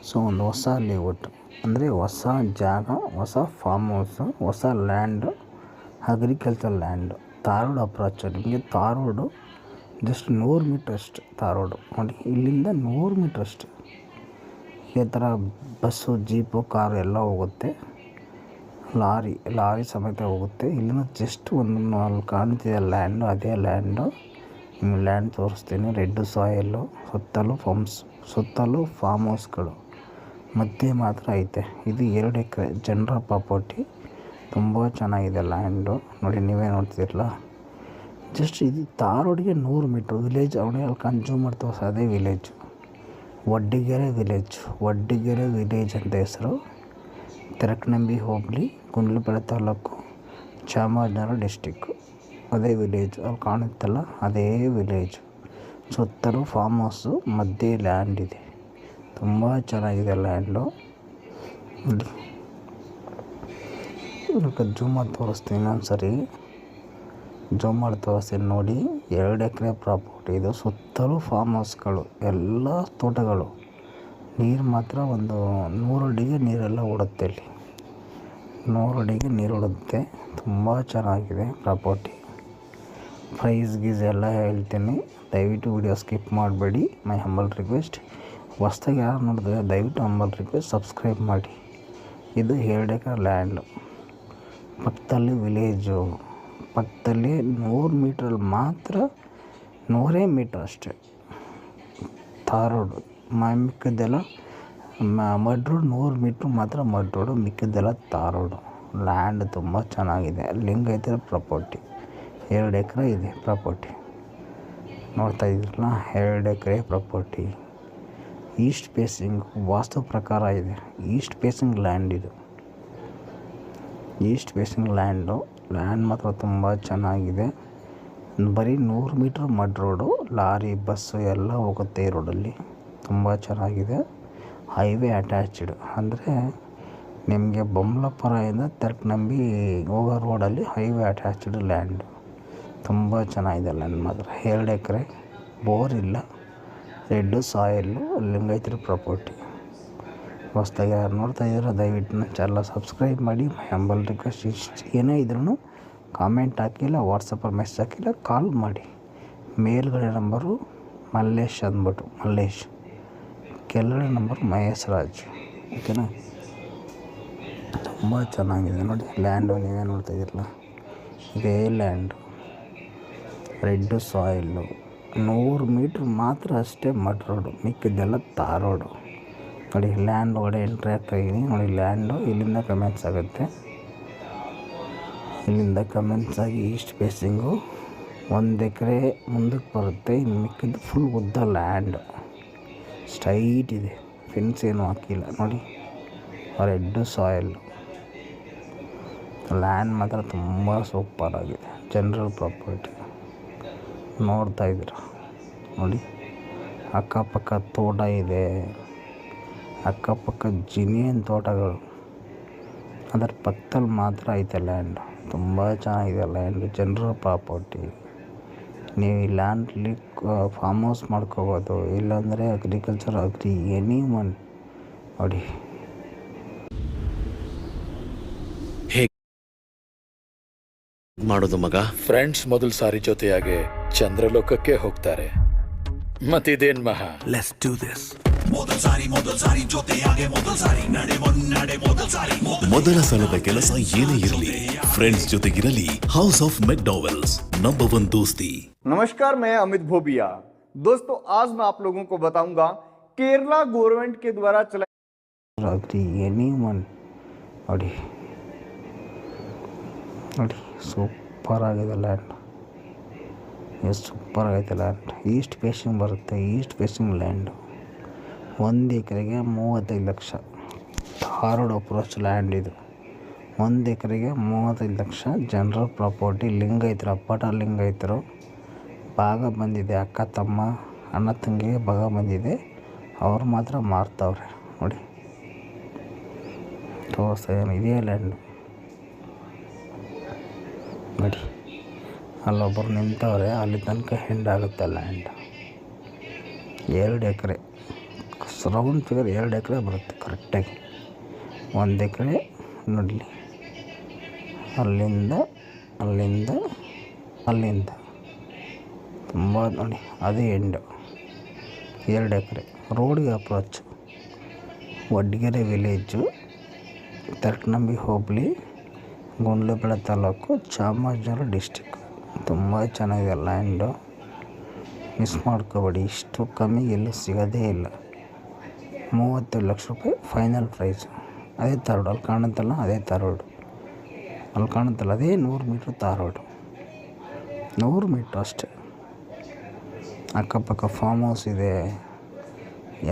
So ಒಂದು ಹೊಸ layout ಅಂದರೆ ಹೊಸ ಜಾಗ, ಹೊಸ ಫಾರ್ಮ್ ಹೌಸು, ಹೊಸ ಲ್ಯಾಂಡು, ಅಗ್ರಿಕಲ್ಚರ್ ಲ್ಯಾಂಡು. ತಾರೋಡು ಅಪ್ರೋಚ್. ನಿಮಗೆ ತಾರೋಡು ಜಸ್ಟ್ 100 ಮೀಟ್ರ್ ಅಷ್ಟು. ತಾರೋಡು ನೋಡಿ, ಇಲ್ಲಿಂದ 100 ಮೀಟ್ರ್ ಅಷ್ಟು. ಈ ಥರ ಬಸ್ಸು, ಜೀಪು, ಕಾರು ಎಲ್ಲ ಹೋಗುತ್ತೆ. ಲಾರಿ ಸಮೇತ ಹೋಗುತ್ತೆ. ಇಲ್ಲಿಂದ ಜಸ್ಟ್ ಒಂದು ಅಲ್ಲಿ ಕಾಣ್ತಿದೆ ಲ್ಯಾಂಡು, ಅದೇ ಲ್ಯಾಂಡು. ನಿಮಗೆ ಲ್ಯಾಂಡ್ ತೋರಿಸ್ತೀನಿ. ರೆಡ್ ಸಾಯಿಲು, ಸುತ್ತಲೂ ಫಾರ್ಮ್ ಹೌಸ್ಗಳು ಮಧ್ಯೆ ಮಾತ್ರ ಐತೆ. ಇದು 2 ಎಕರೆ ಜನರಲ್ ಪ್ರಾಪರ್ಟಿ. ತುಂಬ ಚೆನ್ನಾಗಿದೆ ಲ್ಯಾಂಡು. ನೋಡಿ, ನೀವೇ ನೋಡ್ತಿರಲ್ಲ. ಜಸ್ಟ್ ಇದು ತಾರೋಡಿಗೆ 100 ಮೀಟ್ರ್ ವಿಲೇಜ್. ಅವನೇ ಅಲ್ಲಿ ಕನ್ಸ್ಯೂಮ್ ಮಾಡ್ತಾ ಅದೇ ವಿಲೇಜು, ವಡ್ಡಿಗೆರೆ ವಿಲೇಜ್ ಅಂತ ಹೆಸರು. ತೆರಕನಂಬಿ ಹೋಬಳಿ, ಗುಂಡ್ಲುಪೇಟೆ ತಾಲೂಕು, ಚಾಮರಾಜನಗರ ಡಿಸ್ಟಿಕ್ಕು. ಅದೇ ವಿಲೇಜು ಅಲ್ಲಿ ಕಾಣುತ್ತಲ್ಲ, ಅದೇ ವಿಲೇಜು. ಸುತ್ತಲೂ ಫಾರ್ಮ್ ಹೌಸು, ಮಧ್ಯೆ ಲ್ಯಾಂಡ್ ಇದೆ. ತುಂಬ ಚೆನ್ನಾಗಿದೆ ಲ್ಯಾಂಡು. ಜೂಮ್ ಮಾಡಿ ತೋರಿಸ್ತೀನಿ ಇನ್ನೊಂದ್ಸರಿ. ನೋಡಿ. 2 ಎಕರೆ ಪ್ರಾಪರ್ಟಿ ಇದು. ಸುತ್ತಲೂ ಫಾರ್ಮ್ ಹೌಸ್ಗಳು, ಎಲ್ಲ ತೋಟಗಳು. ನೀರು ಮಾತ್ರ ಒಂದು 100 ಅಡಿಗೆ ನೀರೆಲ್ಲ ಓಡುತ್ತೆ. ಇಲ್ಲಿ 100 ಅಡಿಗೆ ನೀರು ಓಡುತ್ತೆ. ತುಂಬ ಚೆನ್ನಾಗಿದೆ ಪ್ರಾಪರ್ಟಿ. ಪ್ರೈಸ್ ಎಲ್ಲ ಹೇಳ್ತೀನಿ. ದಯವಿಟ್ಟು ವಿಡಿಯೋ ಸ್ಕಿಪ್ ಮಾಡಬೇಡಿ. ಮೈ ಹಂಬಲ್ ರಿಕ್ವೆಸ್ಟ್. ಹೊಸ್ದಾಗಿ ಯಾರು ನೋಡಿದ್ರೆ ದಯವಿಟ್ಟು ಹಂಬಲ್ ರಿಕ್ವೆಸ್ಟ್ ಸಬ್ಸ್ಕ್ರೈಬ್ ಮಾಡಿ. ಇದು 2 ಎಕರೆ ಲ್ಯಾಂಡು. ಪಕ್ಕದಲ್ಲಿ ವಿಲೇಜು. ಪಕ್ಕದಲ್ಲಿ 100 ಮೀಟ್ರಲ್ಲಿ ಮಾತ್ರ 100 ಮೀಟ್ರ್ ಅಷ್ಟೇ ತಾರೋಡು. ಮಿಕ್ಕಿದ್ದೆಲ್ಲ ಮಡ್ ರೋಡ್. 100 ಮೀಟ್ರ್ ಮಾತ್ರ ಮಡ್ ರೋಡು, ಮಿಕ್ಕಿದ್ದೆಲ್ಲ ತಾರೋಡು. ಲ್ಯಾಂಡ್ ತುಂಬ ಚೆನ್ನಾಗಿದೆ. ಲಿಂಗಾಯತರ ಪ್ರಾಪರ್ಟಿ. 2 ಎಕರೆ ಇದೆ ಪ್ರಾಪರ್ಟಿ. ನೋಡ್ತಾ ಇದ್ರಲ್ಲ, 2 acre property. East facing vastu ಪ್ರಕಾರ ಇದೆ. ಈಸ್ಟ್ ಫೇಸಿಂಗ್ ಲ್ಯಾಂಡ್ ಇದು. East facing land. ಲ್ಯಾಂಡ್ ಮಾತ್ರ ತುಂಬ ಚೆನ್ನಾಗಿದೆ. ಬರೀ 100 metre mud road. Lorry, bus ಎಲ್ಲ ಹೋಗುತ್ತೆ ಈ ರೋಡಲ್ಲಿ. ತುಂಬ ಚೆನ್ನಾಗಿದೆ. Highway attached. ಅಂದರೆ ನಿಮಗೆ ಬೊಮ್ಮಲಾಪುರದಿಂದ ತೆರಕನಂಬಿ ಹೋಗೋ ರೋಡಲ್ಲಿ ಹೈವೇ ಅಟ್ಯಾಚ್ಡ್ ಲ್ಯಾಂಡು. ತುಂಬ ಚೆನ್ನಾಗಿದೆ ಲ್ಯಾಂಡ್ ಮಾತ್ರ. 2 ಎಕರೆ, ಬೋರ್ ಇಲ್ಲ, ರೆಡ್ ಸಾಯಿಲು, ಲಿಂಗಾಯತರ ಪ್ರಾಪರ್ಟಿ. ಹೊಸ್ದಾಗಿ ಯಾರು ನೋಡ್ತಾ ಇದ್ದೀರೋ ದಯವಿಟ್ಟು ನನ್ನ ಚಾನಲ್ ಸಬ್ಸ್ಕ್ರೈಬ್ ಮಾಡಿ. ಮೈ ಹಂಬಲ್ ರಿಕ್ವೆಸ್ಟ್. ಇಷ್ಟು ಏನೇ ಇದ್ರೂ ಕಾಮೆಂಟ್ ಹಾಕಿಲ್ಲ, ವಾಟ್ಸಪ್ಪಲ್ಲಿ ಮೆಸೇಜ್ ಹಾಕಿಲ್ಲ, ಕಾಲ್ ಮಾಡಿ. ಮೇಲ್ಗಡೆ ನಂಬರು ಮಲ್ಲೇಶ್ ಅಂದ್ಬಿಟ್ಟು ಮಲ್ಲೇಶ್, ಕೆಳಗಡೆ ನಂಬರು ಮಹೇಶ್ ರಾಜ್. ಓಕೆನಾ? ತುಂಬ ಚೆನ್ನಾಗಿದೆ ನೋಡಿ ಲ್ಯಾಂಡು. ನೀವೇ ನೋಡ್ತಾ ಇದ್ದೀರಲ್ಲ, ಇದೇ ಲ್ಯಾಂಡು. Red soil. 100 ಮೀಟ್ರ್ ಮಾತ್ರ ಅಷ್ಟೇ ಮಡ್ ರೋಡು, ಮಿಕ್ಕಿದ್ದೆಲ್ಲ ತಾರೋಡು. ನೋಡಿ, ಲ್ಯಾಂಡ್ ಒಳಗಡೆ ಎಂಟ್ರಿ ಆಗ್ತಾಯಿದ್ದೀನಿ. ನೋಡಿ ಲ್ಯಾಂಡು. ಇಲ್ಲಿಂದ ಕಮೆನ್ಸ್ ಆಗುತ್ತೆ. ಇಲ್ಲಿಂದ ಕಮೆನ್ಸ್ ಆಗಿ ಈಸ್ಟ್ ಫೇಸಿಂಗು 1 ಎಕರೆ ಮುಂದಕ್ಕೆ ಬರುತ್ತೆ. ಇನ್ನು ಮಿಕ್ಕಿದ್ದು ಫುಲ್ ಉದ್ದ ಲ್ಯಾಂಡು. ಸ್ಟ್ರೈಟ್ ಇದೆ. ಫೆನ್ಸ್ ಏನೂ ಹಾಕಿಲ್ಲ. ನೋಡಿ, ರೆಡ್ ಸಾಯಿಲ್. ಲ್ಯಾಂಡ್ ಮಾತ್ರ ತುಂಬ ಸೂಪರಾಗಿದೆ. ಜನರಲ್ ಪ್ರಾಪರ್ಟಿ ನೋಡ್ತಾ ಇದ್ದೀರ ನೋಡಿ. ಅಕ್ಕಪಕ್ಕ ತೋಟ ಇದೆ. ಅಕ್ಕಪಕ್ಕ ಜಿನಿಯನ್ ತೋಟಗಳು. ಅದರ ಪಕ್ಕದಲ್ಲಿ ಮಾತ್ರ ಐತೆ ಲ್ಯಾಂಡ್. ತುಂಬ ಚೆನ್ನಾಗಿದೆ ಲ್ಯಾಂಡ್. General property. ನೀವು ಈ ಲ್ಯಾಂಡಲ್ಲಿ ಫಾರ್ಮ್ ಹೌಸ್ ಮಾಡ್ಕೋಬೋದು, ಇಲ್ಲಾಂದರೆ ಅಗ್ರಿಕಲ್ಚರ್ ಎನಿ ಒನ್. ನೋಡಿ, ಮಾಡೋದು ಮಗ. ಫ್ರೆಂಡ್ಸ್ ಮೊದಲ ಸಾರಿ ಜೊತೆಯಾಗಿ ಚಂದ್ರಲೋಕಕ್ಕೆ ಹೋಗ್ತಾರೆ. ಮತ್ತಿದೇನ್ ಮಹಾ, ಲೆಟ್ಸ್ ಡೂ ದಿಸ್. ಮೊದಲ ಸಲದ ಕೆಲಸ ಏನೇ ಇರಲಿ, ಫ್ರೆಂಡ್ಸ್ ಜೊತೆಗಿರಲಿ. ಹೌಸ್ ಆಫ್ ಮೆಕ್ಡೊವೆಲ್ಸ್, ನಂಬರ್ 1 दोस्ती. नमस्कार, मैं अमित भोबिया. दोस्तों, आज मैं आप लोगों को बताऊंगा केरला गवर्नमेंट के द्वारा ಅಗ್ರಿ ಎನಿ ಒನ್. ನೋಡಿ ನೋಡಿ, ಸೂಪರ್ ಆಗಿದೆ ಲ್ಯಾಂಡ್. ಎಷ್ಟು ಸೂಪರ್ ಆಗೈತೆ ಲ್ಯಾಂಡ್. ಈಸ್ಟ್ ಫೇಸಿಂಗ್ ಬರುತ್ತೆ. East facing land. 1 ಎಕರೆಗೆ 35 ಲಕ್ಷ. ಧಾರವಾಡ ಅಪ್ರೋಚ್ ಲ್ಯಾಂಡ್ ಇದು. 1 ಎಕರೆಗೆ 35 ಲಕ್ಷ. General property. ಲಿಂಗಾಯತರು, ಅಪ್ಪಟ ಲಿಂಗಾಯತರು ಭಾಗ ಬಂದಿದೆ. ಅಕ್ಕ ತಮ್ಮ ಅಣ್ಣ ತಂಗಿಗೆ ಭಾಗ ಬಂದಿದೆ. ಅವ್ರು ಮಾತ್ರ ಮಾರ್ತಾವ್ರೆ. ನೋಡಿ, ತೋರಿಸ್ತಾ ಇದ್ದಾನೆ. ಇದೇ ಲ್ಯಾಂಡು ನೋಡಿ. ಅಲ್ಲೊಬ್ಬರು ನಿಂತವ್ರೆ. ಅಲ್ಲಿ ತನಕ ಹೆಂಡಾಗುತ್ತೆ ಲ್ಯಾಂಡ್. 2 ಎಕರೆ ರೌಂಡ್ ಫಿಗರ್ 2 ಎಕರೆ ಬರುತ್ತೆ ಕರೆಕ್ಟಾಗಿ. 1 ಎಕರೆ ನೋಡಲಿ, ಅಲ್ಲಿಂದ ಅಲ್ಲಿಂದ ಅಲ್ಲಿಂದ ತುಂಬ ನೋಡಿ, ಅದೇ ಎಂಡು 2 ಎಕರೆ. ರೋಡಿಗೆ ಅಪ್ರೋಚ್ ವಡ್ಗೆರೆ ವಿಲೇಜು, ತರ್ಕನಂಬಿ ಹೋಬಳಿ, ಗುಂಡ್ಲುಪೇಟೆ ತಾಲೂಕು, ಚಾಮರಾಜನಗರ ಡಿಸ್ಟಿಕ್. ತುಂಬ ಚೆನ್ನಾಗಿದೆ ಲ್ಯಾಂಡು, ಮಿಸ್ ಮಾಡ್ಕೋಬೇಡಿ. ಇಷ್ಟು ಕಮ್ಮಿ ಎಲ್ಲೂ ಸಿಗೋದೇ ಇಲ್ಲ. 37 ಲಕ್ಷ ರೂಪಾಯಿ ಫೈನಲ್ ಪ್ರೈಸ್. ಅದೇ ತಾರ್ ರೋಡ್ ಅಲ್ಲಿ ಕಾಣುತ್ತಲ್ಲ, ಅದೇ ತಾರ್ ರೋಡು ಅಲ್ಲಿ ಕಾಣುತ್ತಲ್ಲ, ಅದೇ 100 ಮೀಟ್ರ್ ತಾರ್ ರೋಡು, 100 ಮೀಟ್ರ್ ಅಷ್ಟೇ. ಅಕ್ಕಪಕ್ಕ ಫಾರ್ಮ್ ಹೌಸ್ ಇದೆ,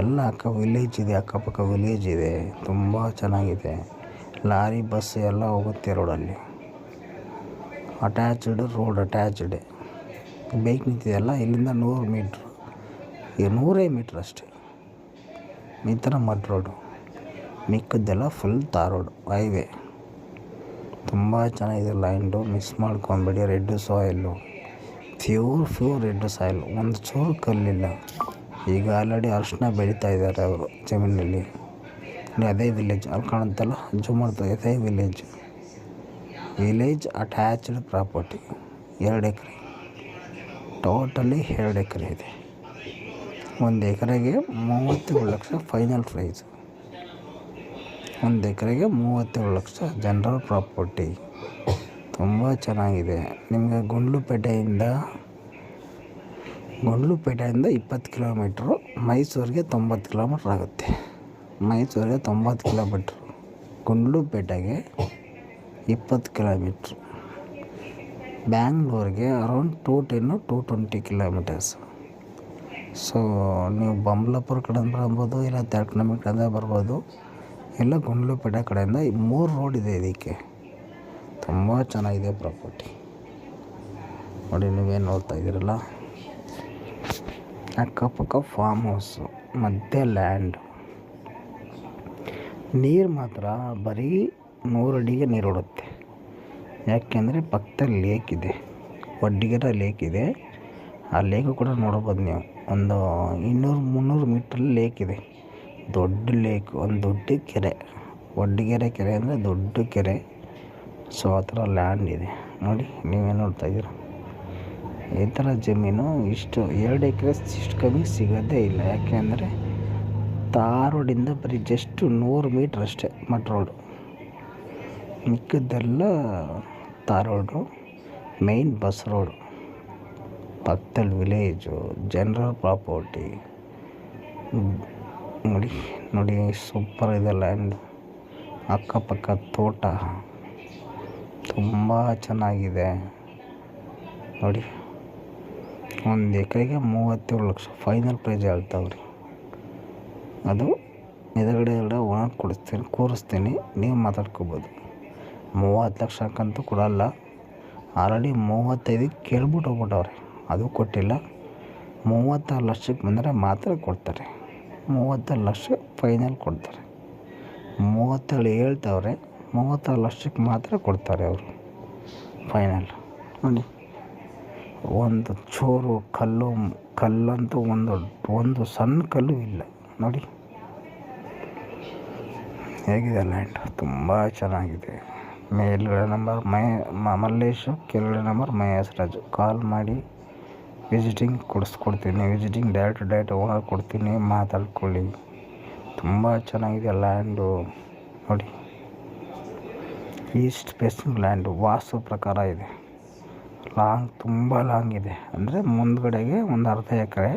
ಎಲ್ಲ ವಿಲೇಜ್ ಇದೆ, ಅಕ್ಕಪಕ್ಕ ವಿಲೇಜ್ ಇದೆ, ತುಂಬ ಚೆನ್ನಾಗಿದೆ. ಲಾರಿ ಬಸ್ ಎಲ್ಲ ಹೋಗುತ್ತೆ ರೋಡಲ್ಲಿ. ಅಟ್ಯಾಚ್ಡ್ ರೋಡ್, ಅಟ್ಯಾಚ್ಡ್ ಬೈಕ್ ನಿಂತಿದೆಯಲ್ಲ, ಇಲ್ಲಿಂದ 100 ಮೀಟ್ರ್, 100 ಮೀಟ್ರ್ ಅಷ್ಟೇ. ಈ ಥರ ಮಡ್ ರೋಡು, ಮಿಕ್ಕದ್ದೆಲ್ಲ ಫುಲ್ ತಾರ್ ರೋಡು, ಹೈವೇ. ತುಂಬ ಚೆನ್ನಾಗಿದೆ ಲ್ಯಾಂಡು, ಮಿಸ್ ಮಾಡ್ಕೊಬೇಡಿ. Red soil, pure red soil, ಒಂದು ಚೂರು ಕಲ್ಲಿಲ್ಲ. ಈಗ ಆಲ್ರೆಡಿ ಅರಿಶಿನ ಬೆಳೀತಾ ಇದ್ದಾರೆ ಅವರು ಜಮೀನಲ್ಲಿ. ಅದೇ ವಿಲೇಜ್ ಅಲ್ಲಿ ಕಾಣುತ್ತಲ್ಲ, ಜೂಮ್ ಮಾಡ್ತಾ, ಅದೇ ವಿಲೇಜ್ ಅಟ್ಯಾಚ್ಡ್ ಪ್ರಾಪರ್ಟಿ. 2 ಎಕರೆ ಟೋಟಲಿ 2 ಎಕರೆ ಇದೆ. 1 ಎಕರೆಗೆ 37 ಲಕ್ಷ ಫೈನಲ್ ಪ್ರೈಸ್. 1 ಎಕರೆಗೆ 37 ಲಕ್ಷ ಜನರಲ್ ಪ್ರಾಪರ್ಟಿ. ತುಂಬ ಚೆನ್ನಾಗಿದೆ. ನಿಮಗೆ ಗುಂಡ್ಲುಪೇಟೆಯಿಂದ 20 ಕಿಲೋಮೀಟ್ರು, ಮೈಸೂರಿಗೆ 90 ಕಿಲೋಮೀಟ್ರ್ ಆಗುತ್ತೆ. ಮೈಸೂರಿಗೆ 90 ಕಿಲೋಮೀಟ್ರು, ಗುಂಡ್ಲುಪೇಟೆಗೆ 20 ಕಿಲೋಮೀಟ್ರು, ಬ್ಯಾಂಗ್ಳೂರಿಗೆ ಅರೌಂಡ್ 210-220 ಕಿಲೋಮೀಟರ್ಸ್. ಸೊ ನೀವು ಬಂಬ್ಲಾಪುರ ಕಡೆಯಿಂದ ಬರ್ಬೋದು, ಇಲ್ಲ ತರ್ಕನಂಬಿ ಕಡೆಯಿಂದ ಬರ್ಬೋದು, ಇಲ್ಲ ಗುಂಡ್ಲುಪೇಟೆ ಕಡೆಯಿಂದ. 3 ರೋಡ್ ಇದೆ ಇದಕ್ಕೆ. ತುಂಬ ಚೆನ್ನಾಗಿದೆ ಪ್ರಾಪರ್ಟಿ ನೋಡಿ, ನೀವೇನು ನೋಡ್ತಾ ಇದ್ದೀರಲ್ಲ. ಅಕ್ಕಪಕ್ಕ ಫಾರ್ಮ್ ಹೌಸು, ಮಧ್ಯೆ ಲ್ಯಾಂಡು. ನೀರು ಮಾತ್ರ ಬರೀ 100 ಅಡಿಗೆ ನೀರು ಓಡುತ್ತೆ. ಯಾಕೆಂದರೆ ಪಕ್ಕದಲ್ಲಿ ಲೇಕ್ ಇದೆ, ವಡ್ಗೆರೆ ಲೇಕ್ ಇದೆ. ಆ ಲೇಕು ಕೂಡ ನೋಡ್ಬೋದು ನೀವು. ಒಂದು 200-300 ಮೀಟ್ರಲ್ಲಿ ಲೇಕ್ ಇದೆ, ದೊಡ್ಡ ಲೇಕ್, ಒಂದು ದೊಡ್ಡ ಕೆರೆ. ವಡ್ಗೆರೆ ಕೆರೆ ಅಂದರೆ ದೊಡ್ಡ ಕೆರೆ. ಸೊ ಆ ಥರ ಲ್ಯಾಂಡ್ ಇದೆ ನೋಡಿ, ನೀವೇನು ನೋಡ್ತಾ ಇದ್ದೀರ. ಈ ಥರ ಜಮೀನು ಇಷ್ಟು 2 ಎಕರೆ ಇಷ್ಟು ಕಮ್ಮಿ ಸಿಗೋದೇ ಇಲ್ಲ. ಯಾಕೆಂದರೆ ತಾರ್ ರೋಡಿಂದ ಬರೀ ಜಸ್ಟ್ 100 ಮೀಟ್ರ್ ಅಷ್ಟೇ ಮಡ್ ರೋಡು, ಮಿಕ್ಕದ್ದೆಲ್ಲ ತಾರ್ ರೋಡು, ಮೇಯ್ನ್ ಬಸ್ ರೋಡು. ಪಕ್ಕದಲ್ಲಿ ವಿಲೇಜು, ಜನರಲ್ ಪ್ರಾಪರ್ಟಿ. ನೋಡಿ ಸೂಪರ್ ಇದೆ ಲ್ಯಾಂಡು. ಅಕ್ಕಪಕ್ಕ ತೋಟ ತುಂಬ ಚೆನ್ನಾಗಿದೆ ನೋಡಿ. 1 ಎಕರೆಗೆ 37 ಲಕ್ಷ ಫೈನಲ್ ಪ್ರೈಸ್ ಹೇಳ್ತಾವ್ರಿ. ಅದು ಎದುರುಗಡೆ ಕೂರಿಸ್ತೀನಿ, ನೀವು ಮಾತಾಡ್ಕೋಬೋದು. 30 ಲಕ್ಷಕ್ಕಂತೂ ಕೊಡಲ್ಲ. ಆಲ್ರೆಡಿ 35ಕ್ಕೆ ಕೇಳ್ಬಿಟ್ಟು ಹೋಗ್ಬಿಟ್ಟವ್ರೆ, ಅದು ಕೊಟ್ಟಿಲ್ಲ. 36 ಲಕ್ಷಕ್ಕೆ ಬಂದರೆ ಮಾತ್ರ ಕೊಡ್ತಾರೆ. 36 ಲಕ್ಷ ಫೈನಲ್ ಕೊಡ್ತಾರೆ. 37 ಹೇಳ್ತವ್ರೆ, 36 ಲಕ್ಷಕ್ಕೆ ಮಾತ್ರ ಕೊಡ್ತಾರೆ ಅವರು ಫೈನಲ್. ನೋಡಿ, ಒಂದು ಚೂರು ಕಲ್ಲಂತೂ ಒಂದು ಸಣ್ಣ ಕಲ್ಲು ಇಲ್ಲ ನೋಡಿ. ಹೇಗಿದೆ ಲ್ಯಾಂಡ್, ತುಂಬ ಚೆನ್ನಾಗಿದೆ. ಮೇಲ್ಗಡೆ ನಂಬರ್ ಮಲ್ಲೇಶು, ಕೆಳಗಡೆ ನಂಬರ್ ಮಹೇಶ್ರಾಜು. ಕಾಲ್ ಮಾಡಿ ವಿಸಿಟಿಂಗ್ ಕೊಡಿಸ್ಕೊಡ್ತೀನಿ. ವಿಸಿಟಿಂಗ್ ಡೈರೆಕ್ಟ್ ಓನರ್ ಕೊಡ್ತೀನಿ, ಮಾತಾಡ್ಕೊಳ್ಳಿ. ತುಂಬ ಚೆನ್ನಾಗಿದೆ ಲ್ಯಾಂಡು ನೋಡಿ. ಈಸ್ಟ್ ಫೇಸಿಂಗ್ ಲ್ಯಾಂಡು, ವಾಸ್ತು ಪ್ರಕಾರ ಇದೆ. ತುಂಬ ಲಾಂಗ್ ಇದೆ, ಅಂದರೆ ಮುಂದ್ಗಡೆಗೆ ಒಂದು ಅರ್ಧ ಎಕರೆ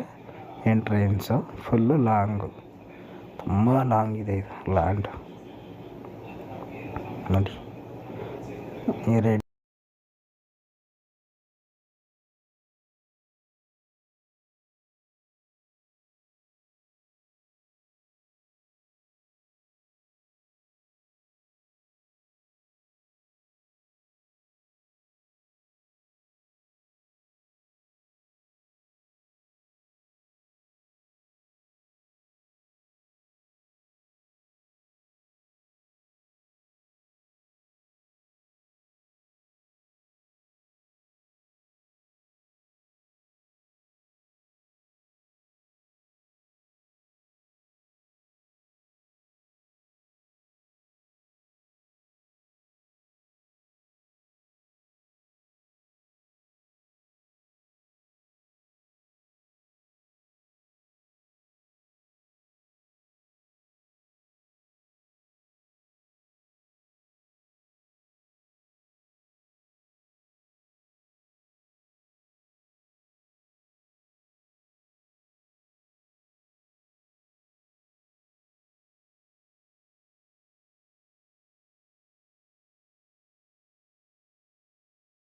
ಎಂಟ್ರೆನ್ಸು, ಫುಲ್ಲು ಲಾಂಗು, ತುಂಬ ಲಾಂಗ್ ಇದೆ ಇದು ಲ್ಯಾಂಡ್ ನೋಡಿ. ಈ ರೇಟ್